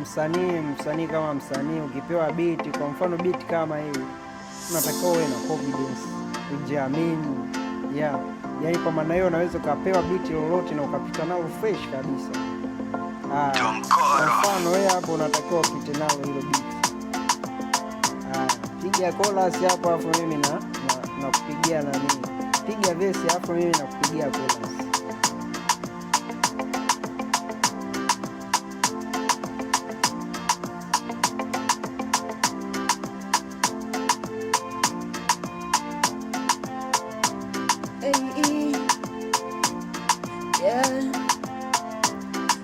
msanii kama msanii ukipewa beat, kwa mfano beat kama hii, unatakiwa uwe na confidence, kujiamini. Yaani kwa maana hiyo unaweza ukapewa beat lolote na ukapita nalo fresh kabisa. Kwa mfano wewe hapo unatakiwa upite nalo hilo beat. Piga chorus hapo, afu mimi na kupigia nani, piga verse hapo mimi na kupigia chorus.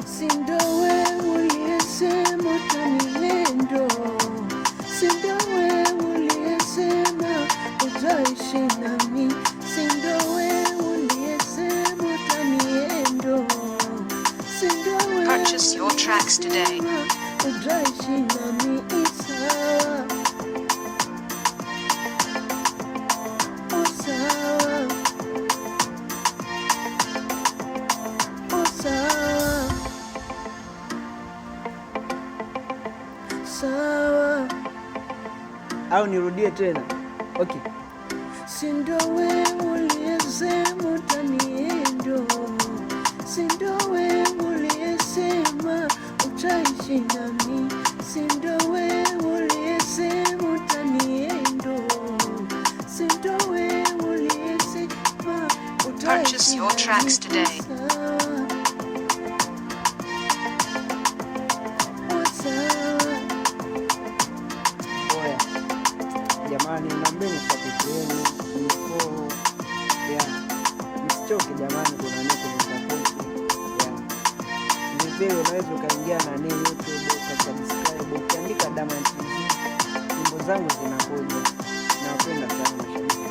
Sindo wewe uliyesema utaniendo, sindo wewe uliyesema utaishi nami, sindo wewe uliyesema utaniendo, sindo wewe Purchase your tracks today. utaishi nami. Isawa, usawa, usawa, sawa. Au nirudie tena? Okay. Sindo wewe uliyesema utaniendo, sindo wewe uliyesema utaishi nami, sindo wewe uliyesema utaniendo, sindo wewe uliyesema utaishi Purchase your tracks today. Sawa, sawa. Oya jamani, naombeni support yenu, mfollow, msichoke jamani, kuna nini kunisupport. Vile unaweza ukaingia na YouTube ukasubscribe, ukiandika Diamond TV, nyimbo zangu zinakuja. Napenda sana mashabiki.